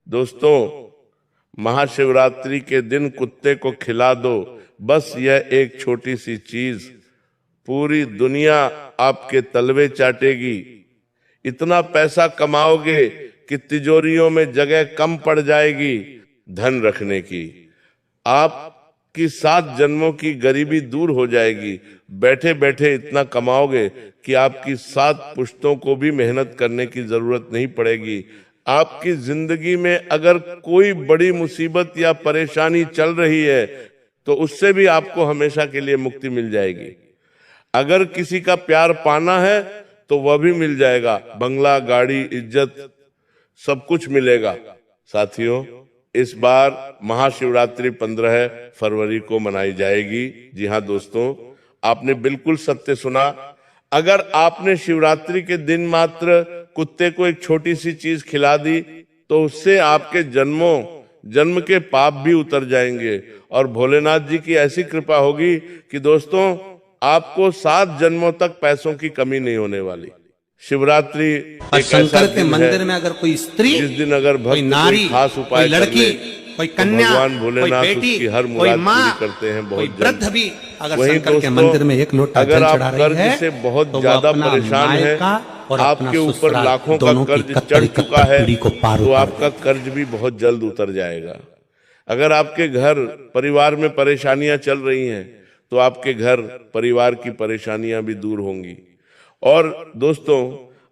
दोस्तों, महाशिवरात्रि के दिन कुत्ते को खिला दो, बस यह एक छोटी सी चीज पूरी दुनिया आपके तलवे चाटेगी। इतना पैसा कमाओगे कि तिजोरियों में जगह कम पड़ जाएगी धन रखने की। आपकी 7 जन्मों की गरीबी दूर हो जाएगी। बैठे बैठे इतना कमाओगे कि आपकी 7 पुश्तों को भी मेहनत करने की जरूरत नहीं पड़ेगी। आपकी जिंदगी में अगर कोई बड़ी मुसीबत या परेशानी चल रही है तो उससे भी आपको हमेशा के लिए मुक्ति मिल जाएगी। अगर किसी का प्यार पाना है तो वह भी मिल जाएगा। बंगला, गाड़ी, इज्जत सब कुछ मिलेगा। साथियों, इस बार महाशिवरात्रि 15 फरवरी को मनाई जाएगी। जी हाँ दोस्तों, आपने बिल्कुल सत्य सुना। अगर आपने शिवरात्रि के दिन मात्र कुत्ते को एक छोटी सी चीज खिला दी तो उससे आपके जन्म के पाप भी उतर जाएंगे और भोलेनाथ जी की ऐसी कृपा होगी कि दोस्तों आपको 7 जन्मों तक पैसों की कमी नहीं होने वाली। शिवरात्रि और शंकर के मंदिर में अगर कोई स्त्री, जिस दिन अगर भक्त कोई नारी, खास उपाय कोई लड़की, कोई कन्या, भगवान भोलेनाथ उसकी हर मुराद पूरी करते हैं बहुत जल्द। भी अगर शंकर के मंदिर में एक लोटा अगर जल आप चढ़ा रही कर्ज है से बहुत तो ज्यादा अपना परेशान है, और आपके ऊपर लाखों का कर्ज चढ़ चुका है तो आपका कर्ज भी बहुत जल्द उतर जाएगा। अगर आपके घर परिवार में परेशानियां चल रही हैं तो आपके घर परिवार की परेशानियां भी दूर होंगी। और दोस्तों,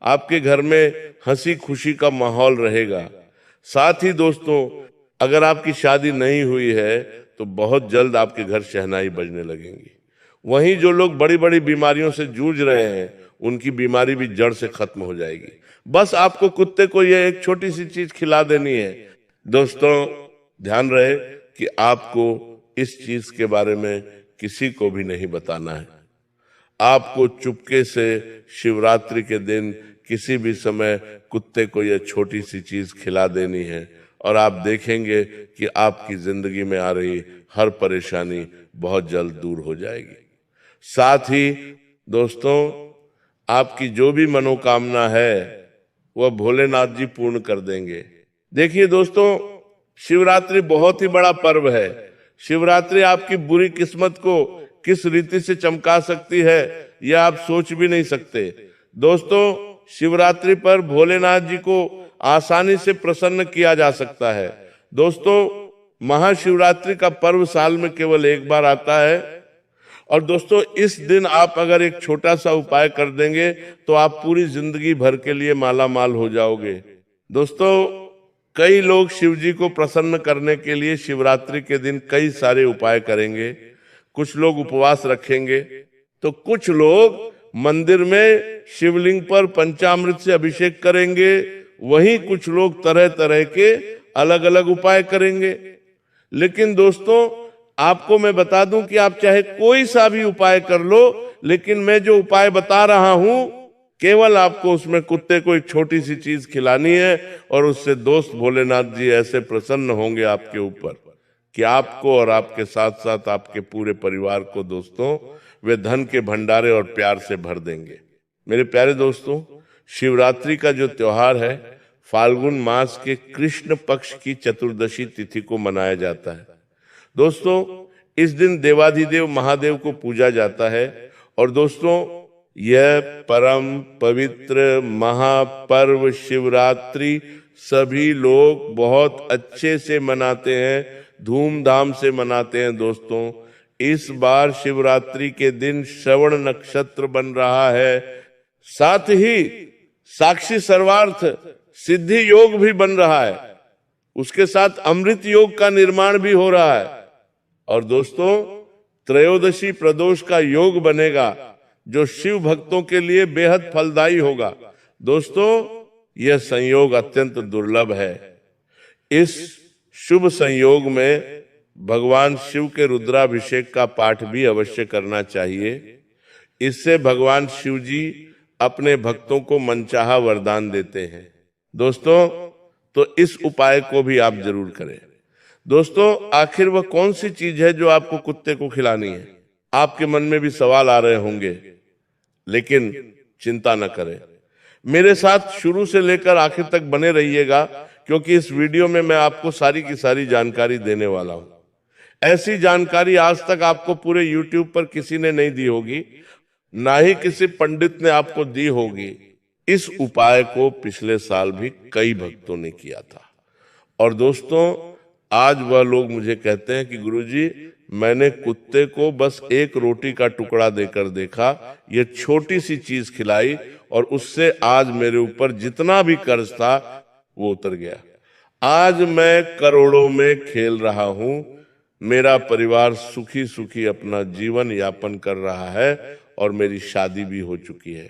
आपके घर में हंसी खुशी का माहौल रहेगा। साथ ही दोस्तों, अगर आपकी शादी नहीं हुई है तो बहुत जल्द आपके घर शहनाई बजने लगेंगी। वहीं जो लोग बड़ी बड़ी बीमारियों से जूझ रहे हैं उनकी बीमारी भी जड़ से खत्म हो जाएगी। बस आपको कुत्ते को यह एक छोटी सी चीज खिला देनी है। दोस्तों, ध्यान रहे कि आपको इस चीज के बारे में किसी को भी नहीं बताना है। आपको चुपके से शिवरात्रि के दिन किसी भी समय कुत्ते को यह छोटी सी चीज खिला देनी है और आप देखेंगे कि आपकी जिंदगी में आ रही हर परेशानी बहुत जल्द दूर हो जाएगी। साथ ही दोस्तों, आपकी जो भी मनोकामना है वह भोलेनाथ जी पूर्ण कर देंगे। देखिए दोस्तों, शिवरात्रि बहुत ही बड़ा पर्व है। शिवरात्रि आपकी बुरी किस्मत को किस रीति से चमका सकती है यह आप सोच भी नहीं सकते। दोस्तों, शिवरात्रि पर भोलेनाथ जी को आसानी से प्रसन्न किया जा सकता है। दोस्तों, महाशिवरात्रि का पर्व साल में केवल एक बार आता है और दोस्तों इस दिन आप अगर एक छोटा सा उपाय कर देंगे तो आप पूरी जिंदगी भर के लिए माला माल हो जाओगे। दोस्तों, कई लोग शिव जी को प्रसन्न करने के लिए शिवरात्रि के दिन कई सारे उपाय करेंगे। कुछ लोग उपवास रखेंगे तो कुछ लोग मंदिर में शिवलिंग पर पंचामृत से अभिषेक करेंगे। वहीं कुछ लोग तरह तरह के अलग अलग उपाय करेंगे। लेकिन दोस्तों, आपको मैं बता दूं कि आप चाहे कोई सा भी उपाय कर लो, लेकिन मैं जो उपाय बता रहा हूं केवल आपको उसमें कुत्ते को एक छोटी सी चीज खिलानी है और उससे दोस्त भोलेनाथ जी ऐसे प्रसन्न होंगे आपके ऊपर कि आपको और आपके साथ साथ आपके पूरे परिवार को दोस्तों वे धन के भंडारे और प्यार से भर देंगे। मेरे प्यारे दोस्तों, शिवरात्रि का जो त्योहार है फाल्गुन मास के कृष्ण पक्ष की चतुर्दशी तिथि को मनाया जाता है। दोस्तों, इस दिन देवाधिदेव महादेव को पूजा जाता है और दोस्तों यह परम पवित्र महापर्व शिवरात्रि सभी लोग बहुत अच्छे से मनाते हैं, धूमधाम से मनाते हैं। दोस्तों, इस बार शिवरात्रि के दिन श्रवण नक्षत्र बन रहा है। साथ ही साक्षी सर्वार्थ सिद्धि योग भी बन रहा है। उसके साथ अमृत योग का निर्माण भी हो रहा है। और दोस्तों, त्रयोदशी प्रदोष का योग बनेगा जो शिव भक्तों के लिए बेहद फलदायी होगा। दोस्तों, यह संयोग अत्यंत दुर्लभ है। इस शुभ संयोग में भगवान शिव के रुद्राभिषेक का पाठ भी अवश्य करना चाहिए। इससे भगवान शिव जी अपने भक्तों को मनचाहा वरदान देते हैं। दोस्तों, तो इस उपाय को भी आप जरूर करें। दोस्तों, आखिर वह कौन सी चीज है जो आपको कुत्ते को खिलानी है? आपके मन में भी सवाल आ रहे होंगे, लेकिन चिंता न करें, मेरे साथ शुरू से लेकर आखिर तक बने रहिएगा क्योंकि इस वीडियो में मैं आपको सारी की सारी जानकारी देने वाला हूं। ऐसी जानकारी आज तक आपको पूरे YouTube पर किसी ने नहीं दी होगी, ना ही किसी पंडित ने आपको दी होगी। इस उपाय को पिछले साल भी कई भक्तों ने किया था। और दोस्तों, आज वह लोग मुझे कहते हैं कि गुरुजी, मैंने कुत्ते को बस एक रोटी का टुकड़ा देकर देखा, ये छोटी सी चीज खिलाई और उससे आज मेरे ऊपर जितना भी कर्ज था वो उतर गया। आज मैं करोड़ों में खेल रहा हूं, मेरा परिवार सुखी सुखी अपना जीवन यापन कर रहा है और मेरी शादी भी हो चुकी है।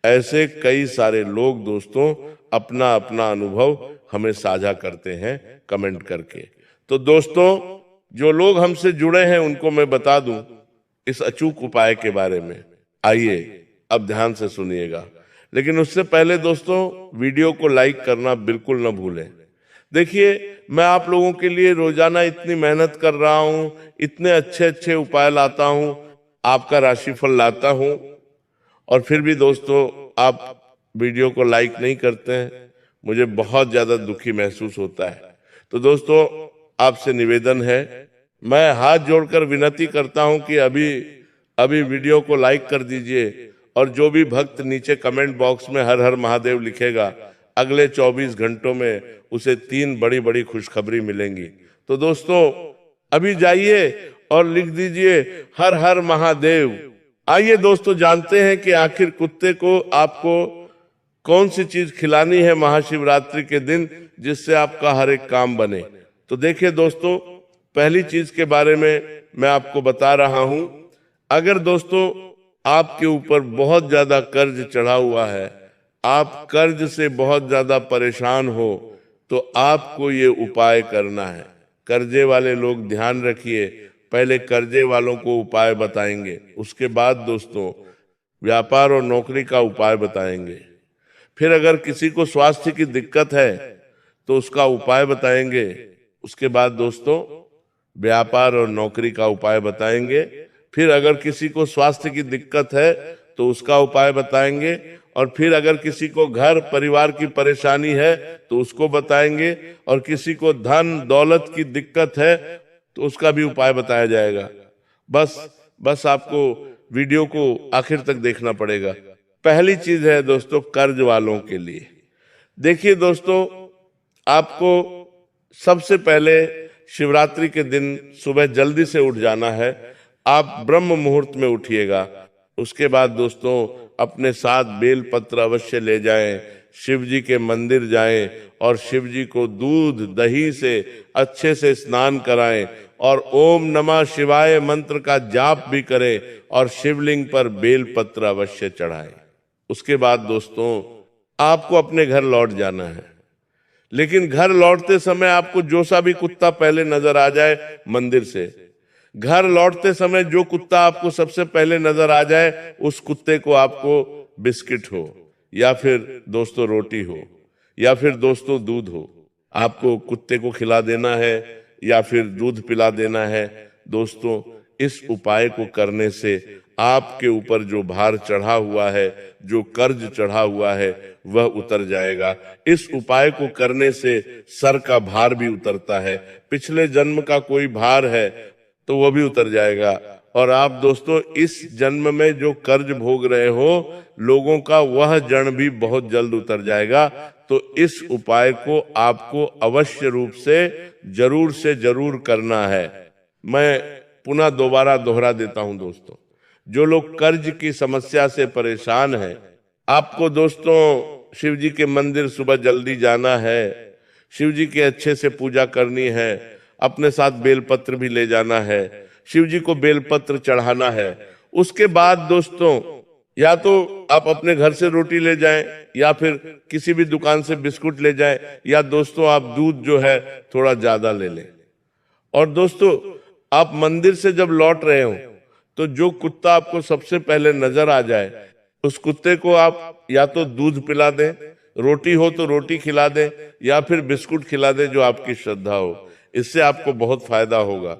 ऐसे कई सारे लोग दोस्तों अपना अपना अनुभव हमें साझा करते हैं कमेंट करके। तो दोस्तों, जो लोग हमसे जुड़े हैं उनको मैं बता दूं इस अचूक उपाय के बारे में। आइए अब ध्यान से सुनिएगा, लेकिन उससे पहले दोस्तों वीडियो को लाइक करना बिल्कुल न भूलें। देखिए, मैं आप लोगों के लिए रोजाना इतनी मेहनत कर रहा हूं, इतने अच्छे अच्छे उपाय लाता हूं, आपका राशिफल लाता हूं, और फिर भी दोस्तों आप वीडियो को लाइक नहीं करते हैं। मुझे बहुत ज्यादा दुखी महसूस होता है। तो दोस्तों, आपसे निवेदन है, मैं हाथ जोड़कर विनती करता हूं कि अभी वीडियो को लाइक कर दीजिए, और जो भी भक्त नीचे कमेंट बॉक्स में हर हर महादेव लिखेगा, अगले 24 घंटों में उसे 3 बड़ी बड़ी खुशखबरी मिलेंगी। तो दोस्तों अभी जाइए और लिख दीजिए हर हर महादेव। आइए दोस्तों जानते हैं कि आखिर कुत्ते को आपको कौन सी चीज खिलानी है महाशिवरात्रि के दिन, जिससे आपका हर एक काम बने। तो देखिए दोस्तों, पहली चीज के बारे में मैं आपको बता रहा हूं। अगर दोस्तों आपके ऊपर बहुत ज्यादा कर्ज चढ़ा हुआ है, आप कर्ज से बहुत ज्यादा परेशान हो, तो आपको ये उपाय करना है। कर्जे वाले लोग ध्यान रखिए, पहले कर्जे वालों को उपाय बताएंगे, उसके बाद दोस्तों व्यापार और नौकरी का उपाय बताएंगे। फिर अगर किसी को स्वास्थ्य की दिक्कत है तो उसका उपाय बताएंगे। उसके बाद दोस्तों व्यापार और नौकरी का उपाय बताएंगे। फिर अगर किसी को स्वास्थ्य की दिक्कत है तो उसका उपाय बताएंगे। और फिर अगर किसी को घर परिवार की परेशानी है तो उसको बताएंगे। और किसी को धन दौलत की दिक्कत है तो उसका भी उपाय बताया जाएगा। बस आपको वीडियो को आखिर तक देखना पड़ेगा। पहली चीज है दोस्तों कर्ज वालों के लिए। देखिए दोस्तों, आपको सबसे पहले शिवरात्रि के दिन सुबह जल्दी से उठ जाना है। आप ब्रह्म मुहूर्त में उठिएगा। उसके बाद दोस्तों अपने साथ बेल पत्र अवश्य ले जाएं, शिव जी के मंदिर जाएं और शिव जी को दूध दही से अच्छे से स्नान कराएं और ओम नमः शिवाय मंत्र का जाप भी करें और शिवलिंग पर बेल पत्र अवश्य चढ़ाएं। उसके बाद दोस्तों आपको अपने घर लौट जाना है। लेकिन घर लौटते समय आपको जो सा भी कुत्ता पहले नजर आ जाए मंदिर से, घर लौटते समय जो कुत्ता आपको सबसे पहले नजर आ जाए, उस कुत्ते को आपको बिस्किट हो या फिर दोस्तों रोटी हो या फिर दोस्तों दूध हो, आपको कुत्ते को खिला देना है या फिर दूध पिला देना है। दोस्तों इस उपाय को करने से आपके ऊपर जो भार चढ़ा हुआ है, जो कर्ज चढ़ा हुआ है, वह उतर जाएगा। इस उपाय को करने से सर का भार भी उतरता है। पिछले जन्म का कोई भार है तो वह भी उतर जाएगा। और आप दोस्तों इस जन्म में जो कर्ज भोग रहे हो लोगों का, वह जन्म भी बहुत जल्द उतर जाएगा। तो इस उपाय को आपको अवश्य रूप से जरूर करना है। मैं पुनः दोबारा दोहरा देता हूं दोस्तों, जो लोग कर्ज की समस्या से परेशान हैं, आपको दोस्तों शिव जी के मंदिर सुबह जल्दी जाना है, शिव जी की अच्छे से पूजा करनी है, अपने साथ बेलपत्र भी ले जाना है, शिव जी को बेलपत्र चढ़ाना है। उसके बाद दोस्तों या तो आप अपने घर से रोटी ले जाएं या फिर किसी भी दुकान से बिस्कुट ले जाएं, या दोस्तों आप दूध जो है थोड़ा ज्यादा ले लें। और दोस्तों आप मंदिर से जब लौट रहे हो तो जो कुत्ता आपको सबसे पहले नजर आ जाए, उस कुत्ते को आप या तो दूध पिला दें, रोटी हो तो रोटी खिला दें या फिर बिस्कुट खिला दें, जो आपकी श्रद्धा हो। इससे आपको बहुत फायदा होगा।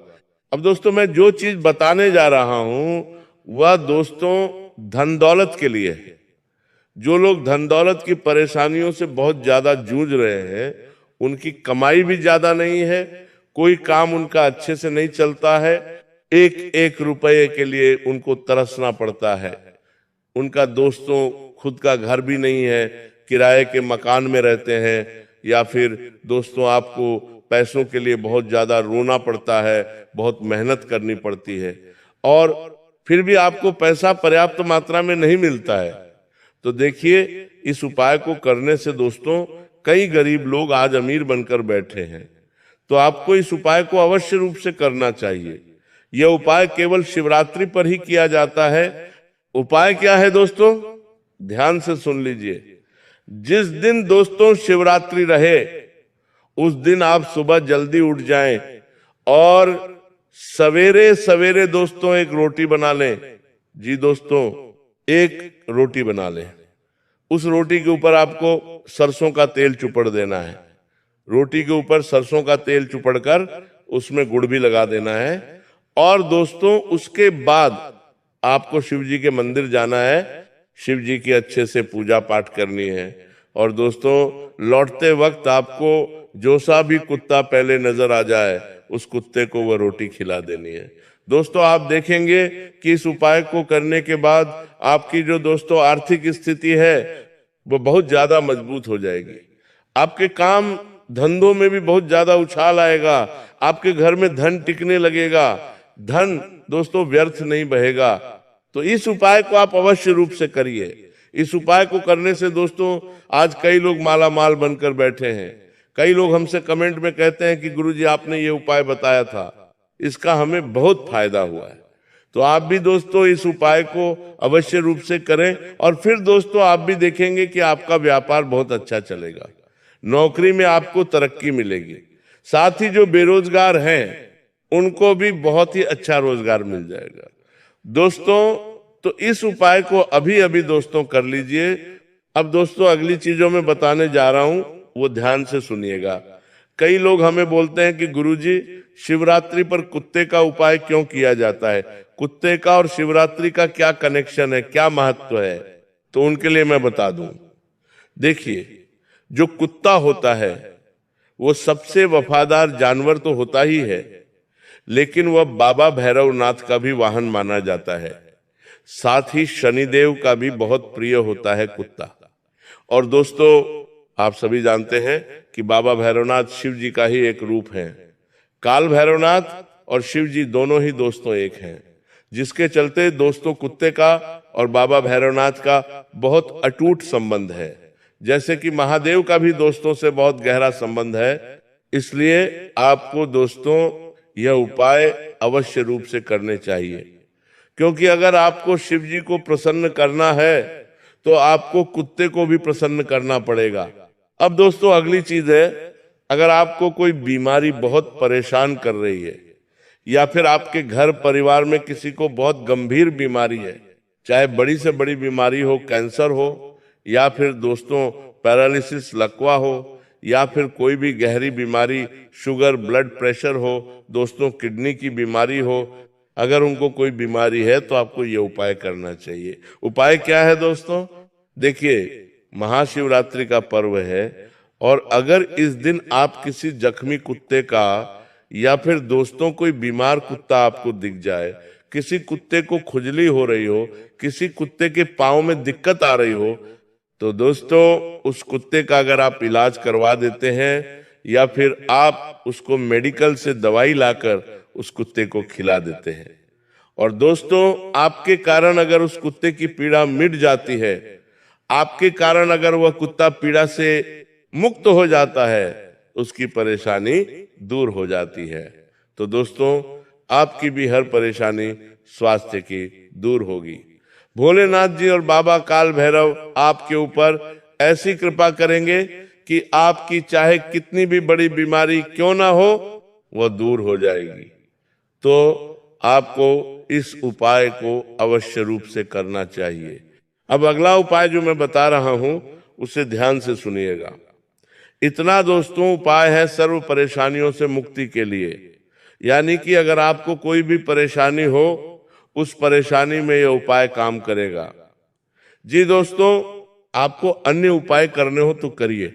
अब दोस्तों मैं जो चीज बताने जा रहा हूं वह दोस्तों धन दौलत के लिए है। जो लोग धन दौलत की परेशानियों से बहुत ज्यादा जूझ रहे हैं उनकी कमाई भी ज्यादा नहीं है, कोई काम उनका अच्छे से नहीं चलता है, एक एक रुपये के लिए उनको तरसना पड़ता है। उनका दोस्तों खुद का घर भी नहीं है, किराए के मकान में रहते हैं, या फिर दोस्तों आपको पैसों के लिए बहुत ज्यादा रोना पड़ता है, बहुत मेहनत करनी पड़ती है, और फिर भी आपको पैसा पर्याप्त मात्रा में नहीं मिलता है। तो देखिए, इस उपाय को करने से दोस्तों कई गरीब लोग आज अमीर बनकर बैठे हैं। तो आपको इस उपाय को अवश्य रूप से करना चाहिए। यह उपाय केवल शिवरात्रि पर ही किया जाता है। उपाय क्या है दोस्तों, ध्यान से सुन लीजिए। जिस दिन दोस्तों शिवरात्रि रहे उस दिन आप सुबह जल्दी उठ जाएं और सवेरे सवेरे दोस्तों एक रोटी बना लें। जी दोस्तों, एक रोटी बना लें। उस रोटी के ऊपर आपको सरसों का तेल चुपड़ देना है। रोटी के ऊपर सरसों का तेल चुपड़कर उसमें गुड़ भी लगा देना है। और दोस्तों उसके बाद आपको शिव जी के मंदिर जाना है, शिव जी की अच्छे से पूजा पाठ करनी है। और दोस्तों लौटते वक्त आपको जो सा भी कुत्ता पहले नजर आ जाए उस कुत्ते को वह रोटी खिला देनी है। दोस्तों आप देखेंगे कि इस उपाय को करने के बाद आपकी जो दोस्तों आर्थिक स्थिति है वो बहुत ज्यादा मजबूत हो जाएगी। आपके काम धंधों में भी बहुत ज्यादा उछाल आएगा, आपके घर में धन टिकने लगेगा, धन दोस्तों व्यर्थ नहीं बहेगा। तो इस उपाय को आप अवश्य रूप से करिए। इस उपाय को करने से दोस्तों आज कई लोग माला माल बनकर बैठे हैं। कई लोग हमसे कमेंट में कहते हैं कि गुरुजी आपने ये उपाय बताया था, इसका हमें बहुत फायदा हुआ है। तो आप भी दोस्तों इस उपाय को अवश्य रूप से करें और फिर दोस्तों आप भी देखेंगे कि आपका व्यापार बहुत अच्छा चलेगा, नौकरी में आपको तरक्की मिलेगी। साथ ही जो बेरोजगार हैं उनको भी बहुत ही अच्छा रोजगार मिल जाएगा। दोस्तों तो इस उपाय को अभी अभी दोस्तों कर लीजिए। अब दोस्तों अगली चीजों में बताने जा रहा हूं, वो ध्यान से सुनिएगा। कई लोग हमें बोलते हैं कि गुरुजी शिवरात्रि पर कुत्ते का उपाय क्यों किया जाता है, कुत्ते का और शिवरात्रि का क्या कनेक्शन है, क्या महत्व है। तो उनके लिए मैं बता दूं, देखिए जो कुत्ता होता है वो सबसे वफादार जानवर तो होता ही है, लेकिन वह बाबा भैरवनाथ का भी वाहन माना जाता है। साथ ही शनिदेव का भी बहुत प्रिय होता है कुत्ता। और दोस्तों आप सभी जानते हैं कि बाबा भैरवनाथ शिव जी का ही एक रूप है। काल भैरवनाथ और शिव जी दोनों ही दोस्तों एक हैं, जिसके चलते दोस्तों कुत्ते का और बाबा भैरवनाथ का बहुत अटूट संबंध है। जैसे कि महादेव का भी दोस्तों से बहुत गहरा संबंध है। इसलिए आपको दोस्तों यह उपाय अवश्य रूप से करने चाहिए, क्योंकि अगर आपको शिव जी को प्रसन्न करना है तो आपको कुत्ते को भी प्रसन्न करना पड़ेगा। अब दोस्तों अगली चीज है, अगर आपको कोई बीमारी बहुत परेशान कर रही है या फिर आपके घर परिवार में किसी को बहुत गंभीर बीमारी है, चाहे बड़ी से बड़ी बीमारी हो, कैंसर हो, या फिर दोस्तों पैरालिसिस लकवा हो, या फिर कोई भी गहरी बीमारी, शुगर ब्लड प्रेशर हो, दोस्तों किडनी की बीमारी हो, अगर उनको कोई बीमारी है तो आपको ये उपाय करना चाहिए। उपाय क्या है दोस्तों, देखिए महाशिवरात्रि का पर्व है और अगर इस दिन आप किसी जख्मी कुत्ते का या फिर दोस्तों कोई बीमार कुत्ता आपको दिख जाए, किसी कुत्ते को खुजली हो रही हो, किसी कुत्ते के पांव में दिक्कत आ रही हो, तो दोस्तों उस कुत्ते का अगर आप इलाज करवा देते हैं या फिर आप उसको मेडिकल से दवाई लाकर उस कुत्ते को खिला देते हैं, और दोस्तों आपके कारण अगर उस कुत्ते की पीड़ा मिट जाती है, आपके कारण अगर वह कुत्ता पीड़ा से मुक्त हो जाता है, उसकी परेशानी दूर हो जाती है। तो दोस्तों आपकी भी हर परेशानी स्वास्थ्य की दूर होगी। भोलेनाथ जी और बाबा काल भैरव आपके ऊपर ऐसी कृपा करेंगे कि आपकी चाहे कितनी भी बड़ी बीमारी क्यों ना हो वह दूर हो जाएगी। तो आपको इस उपाय को अवश्य रूप से करना चाहिए। अब अगला उपाय जो मैं बता रहा हूं उसे ध्यान से सुनिएगा। इतना दोस्तों उपाय है सर्व परेशानियों से मुक्ति के लिए, यानी कि अगर आपको कोई भी परेशानी हो उस परेशानी में यह उपाय काम करेगा। जी दोस्तों, आपको अन्य उपाय करने हो तो करिए,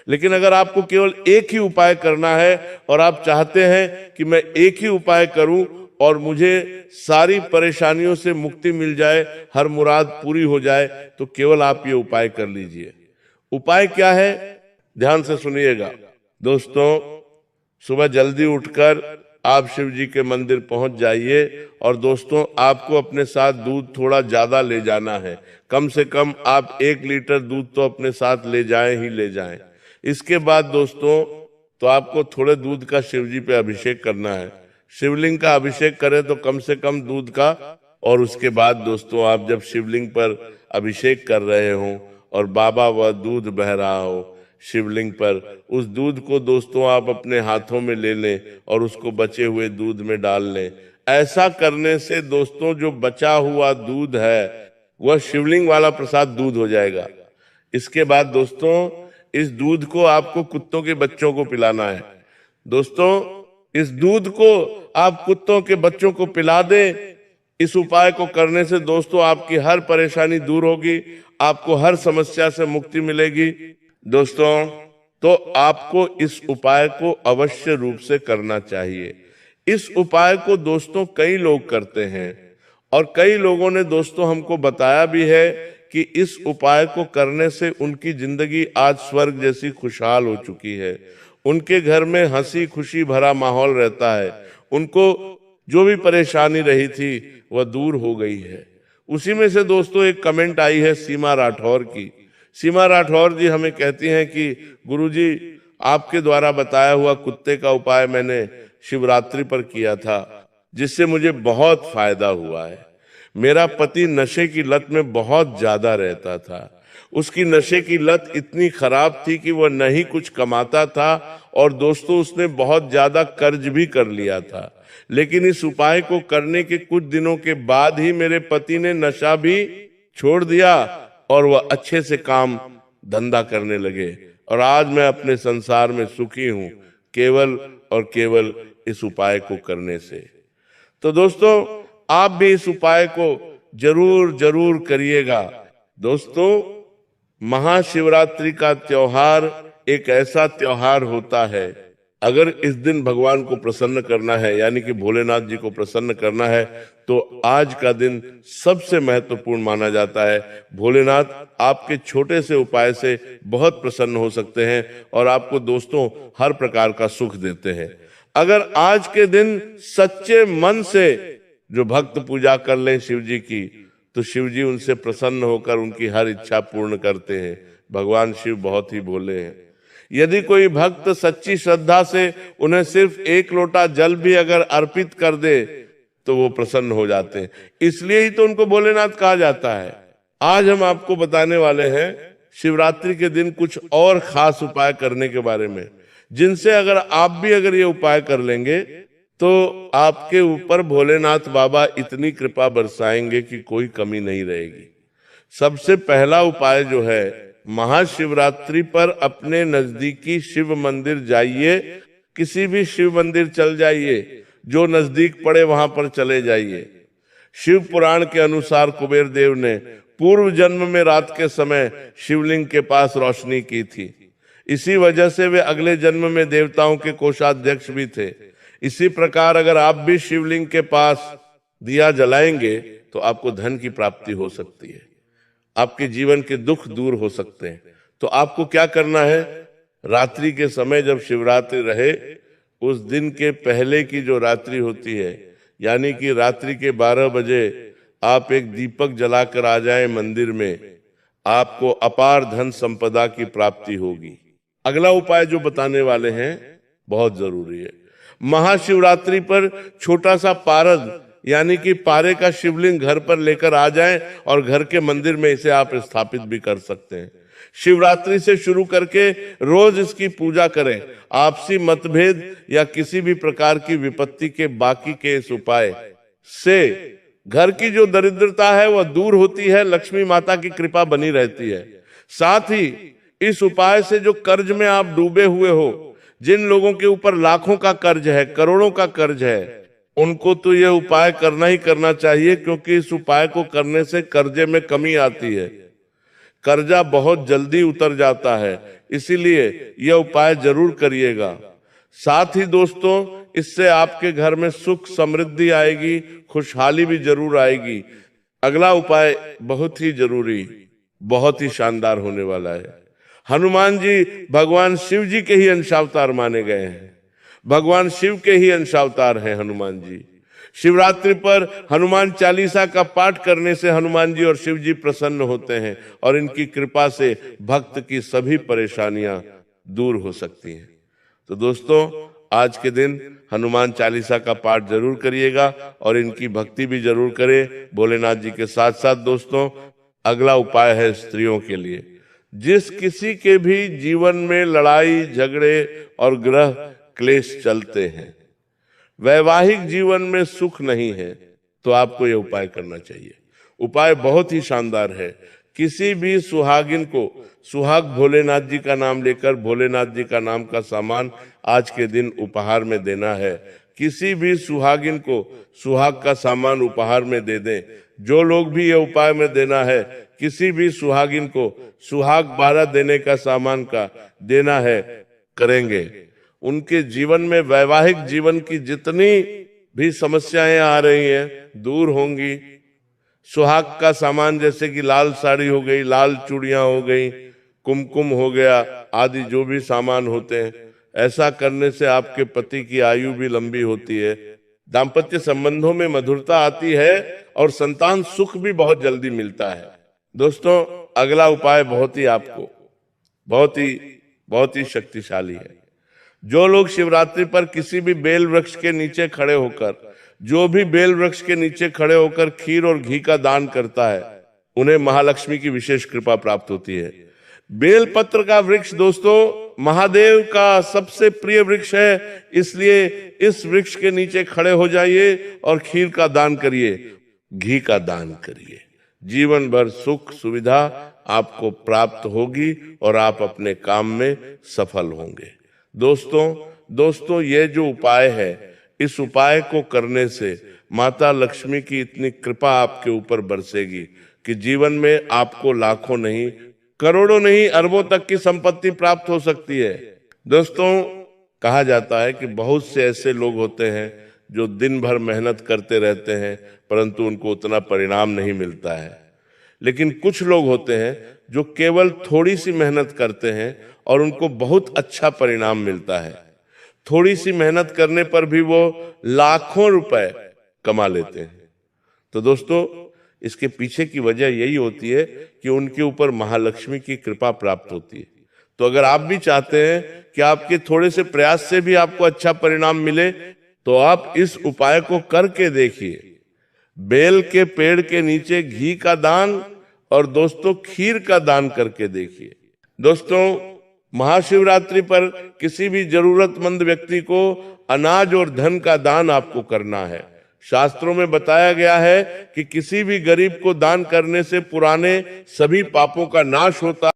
लेकिन अगर आपको केवल एक ही उपाय करना है और आप चाहते हैं कि मैं एक ही उपाय करूं और मुझे सारी परेशानियों से मुक्ति मिल जाए, हर मुराद पूरी हो जाए, तो केवल आप ये उपाय कर लीजिए। उपाय क्या है, ध्यान से सुनिएगा दोस्तों। सुबह जल्दी उठकर आप शिव जी के मंदिर पहुंच जाइए और दोस्तों आपको अपने साथ दूध थोड़ा ज्यादा ले जाना है। कम से कम आप 1 लीटर दूध तो अपने साथ ले जाएं ही ले जाएं। इसके बाद दोस्तों तो आपको थोड़े दूध का शिव जी पे अभिषेक करना है। शिवलिंग का अभिषेक करें तो कम से कम दूध का। और उसके बाद दोस्तों आप जब शिवलिंग पर अभिषेक कर रहे हो और बाबा वह दूध बह रहा हो शिवलिंग पर, उस दूध को दोस्तों आप अपने हाथों में ले लें और उसको बचे हुए दूध में डाल लें। ऐसा करने से दोस्तों जो बचा हुआ दूध है वह शिवलिंग वाला प्रसाद दूध हो जाएगा। इसके बाद दोस्तों इस दूध को आपको कुत्तों के बच्चों को पिलाना है। दोस्तों इस दूध को आप कुत्तों के बच्चों को पिला दें। इस उपाय को करने से दोस्तों आपकी हर परेशानी दूर होगी, आपको हर समस्या से मुक्ति मिलेगी। दोस्तों तो आपको इस उपाय को अवश्य रूप से करना चाहिए। इस उपाय को दोस्तों कई लोग करते हैं और कई लोगों ने दोस्तों हमको बताया भी है कि इस उपाय को करने से उनकी जिंदगी आज स्वर्ग जैसी खुशहाल हो चुकी है। उनके घर में हंसी खुशी भरा माहौल रहता है। उनको जो भी परेशानी रही थी वह दूर हो गई है। उसी में से दोस्तों एक कमेंट आई है सीमा राठौर की। सीमा राठौर जी हमें कहती हैं कि गुरुजी आपके द्वारा बताया हुआ कुत्ते का उपाय मैंने शिवरात्रि पर किया था, जिससे मुझे बहुत फायदा हुआ है। मेरा पति नशे की लत में बहुत ज्यादा रहता था। उसकी नशे की लत इतनी खराब थी कि वह नहीं कुछ कमाता था और दोस्तों उसने बहुत ज्यादा कर्ज भी कर लिया था। लेकिन इस उपाय को करने के कुछ दिनों के बाद ही मेरे पति ने नशा भी छोड़ दिया और वह अच्छे से काम धंधा करने लगे और आज मैं अपने संसार में सुखी हूं, केवल और केवल इस उपाय को करने से। तो दोस्तों आप भी इस उपाय को जरूर जरूर करिएगा। दोस्तों महाशिवरात्रि का त्योहार एक ऐसा त्योहार होता है, अगर इस दिन भगवान को प्रसन्न करना है यानी कि भोलेनाथ जी को प्रसन्न करना है तो आज का दिन सबसे महत्वपूर्ण माना जाता है। भोलेनाथ आपके छोटे से उपाय से बहुत प्रसन्न हो सकते हैं और आपको दोस्तों हर प्रकार का सुख देते हैं। अगर आज के दिन सच्चे मन से जो भक्त पूजा कर लें शिव जी की, तो शिव जी उनसे प्रसन्न होकर उनकी हर इच्छा पूर्ण करते हैं। भगवान शिव बहुत ही भोले हैं। यदि कोई भक्त सच्ची श्रद्धा से उन्हें सिर्फ 1 लोटा जल भी अगर अर्पित कर दे तो वो प्रसन्न हो जाते हैं। इसलिए ही तो उनको भोलेनाथ कहा जाता है। आज हम आपको बताने वाले हैं शिवरात्रि के दिन कुछ और खास उपाय करने के बारे में, जिनसे अगर आप भी अगर ये उपाय कर लेंगे तो आपके ऊपर भोलेनाथ बाबा इतनी कृपा बरसाएंगे कि कोई कमी नहीं रहेगी। सबसे पहला उपाय जो है, महाशिवरात्रि पर अपने नजदीकी शिव मंदिर जाइए। किसी भी शिव मंदिर चल जाइए, जो नजदीक पड़े वहां पर चले जाइए। शिव पुराण के अनुसार कुबेर देव ने पूर्व जन्म में रात के समय शिवलिंग के पास रोशनी की थी। इसी वजह से वे अगले जन्म में देवताओं के कोषाध्यक्ष भी थे। इसी प्रकार अगर आप भी शिवलिंग के पास दिया जलाएंगे तो आपको धन की प्राप्ति हो सकती है, आपके जीवन के दुख दूर हो सकते हैं। तो आपको क्या करना है, रात्रि के समय जब शिवरात्रि रहे उस दिन के पहले की जो रात्रि होती है, यानी कि रात्रि के 12 बजे आप एक दीपक जलाकर आ जाएं मंदिर में, आपको अपार धन संपदा की प्राप्ति होगी। अगला उपाय जो बताने वाले हैं बहुत जरूरी है। महाशिवरात्रि पर छोटा सा पारद यानी कि पारे का शिवलिंग घर पर लेकर आ जाएं और घर के मंदिर में इसे आप स्थापित भी कर सकते हैं। शिवरात्रि से शुरू करके रोज इसकी पूजा करें। आपसी मतभेद या किसी भी प्रकार की विपत्ति के बाकी के इस उपाय से घर की जो दरिद्रता है वह दूर होती है, लक्ष्मी माता की कृपा बनी रहती है। साथ ही इस उपाय से जो कर्ज में आप डूबे हुए हो, जिन लोगों के ऊपर लाखों का कर्ज है, करोड़ों का कर्ज है, उनको तो यह उपाय करना ही करना चाहिए, क्योंकि इस उपाय को करने से कर्जे में कमी आती है। कर्जा बहुत जल्दी उतर जाता है, इसीलिए यह उपाय जरूर करिएगा। साथ ही दोस्तों, इससे आपके घर में सुख समृद्धि आएगी, खुशहाली भी जरूर आएगी। अगला उपाय बहुत ही जरूरी, बहुत ही शानदार होने वाला है। हनुमान जी भगवान शिव जी के ही अंशावतार माने गए हैं। भगवान शिव के ही अंशावतार हैं हनुमान जी। शिवरात्रि पर हनुमान चालीसा का पाठ करने से हनुमान जी और शिव जी प्रसन्न होते हैं और इनकी कृपा से भक्त की सभी परेशानियां दूर हो सकती हैं। तो दोस्तों, आज के दिन हनुमान चालीसा का पाठ जरूर करिएगा और इनकी भक्ति भी जरूर करें भोलेनाथ जी के साथ साथ। दोस्तों, अगला उपाय है स्त्रियों के लिए। जिस किसी के भी जीवन में लड़ाई झगड़े और ग्रह क्लेश चलते हैं, वैवाहिक जीवन में सुख नहीं है, तो आपको यह उपाय करना चाहिए। उपाय बहुत ही शानदार है। किसी भी सुहागिन को सुहाग भोलेनाथ जी का नाम लेकर भोलेनाथ जी का नाम का सामान आज के दिन उपहार में देना है। किसी भी सुहागिन को सुहाग का सामान उपहार में दे दें। जो लोग भी ये उपाय में देना है, किसी भी सुहागिन को सुहाग 12 देने का सामान का देना है, करेंगे, उनके जीवन में वैवाहिक जीवन की जितनी भी समस्याएं आ रही हैं दूर होंगी। सुहाग का सामान जैसे कि लाल साड़ी हो गई, लाल चूड़ियां हो गई, कुमकुम हो गया आदि जो भी सामान होते हैं, ऐसा करने से आपके पति की आयु भी लंबी होती है, दाम्पत्य संबंधों में मधुरता आती है और संतान सुख भी बहुत जल्दी मिलता है। दोस्तों, अगला उपाय बहुत ही शक्तिशाली है। जो लोग शिवरात्रि पर किसी भी बेल वृक्ष के नीचे खड़े होकर खीर और घी का दान करता है, उन्हें महालक्ष्मी की विशेष कृपा प्राप्त होती है। बेल पत्र का वृक्ष दोस्तों महादेव का सबसे प्रिय वृक्ष है, इसलिए इस वृक्ष के नीचे खड़े हो जाइए और खीर का दान करिए, घी का दान करिए। जीवन भर सुख सुविधा आपको प्राप्त होगी और आप अपने काम में सफल होंगे। दोस्तों, ये जो उपाय है, इस उपाय को करने से माता लक्ष्मी की इतनी कृपा आपके ऊपर बरसेगी कि जीवन में आपको लाखों नहीं, करोड़ों नहीं, अरबों तक की संपत्ति प्राप्त हो सकती है। दोस्तों, कहा जाता है कि बहुत से ऐसे लोग होते हैं जो दिन भर मेहनत करते रहते हैं परंतु उनको उतना परिणाम नहीं मिलता है। लेकिन कुछ लोग होते हैं जो केवल थोड़ी सी मेहनत करते हैं और उनको बहुत अच्छा परिणाम मिलता है। थोड़ी सी मेहनत करने पर भी वो लाखों रुपए कमा लेते हैं। तो दोस्तों, इसके पीछे की वजह यही होती है कि उनके ऊपर महालक्ष्मी की कृपा प्राप्त होती है। तो अगर आप भी चाहते हैं कि आपके थोड़े से प्रयास से भी आपको अच्छा परिणाम मिले, तो आप इस उपाय को करके देखिए। बेल के पेड़ के नीचे घी का दान और दोस्तों खीर का दान करके देखिए। दोस्तों, महाशिवरात्रि पर किसी भी जरूरतमंद व्यक्ति को अनाज और धन का दान आपको करना है। शास्त्रों में बताया गया है कि किसी भी गरीब को दान करने से पुराने सभी पापों का नाश होता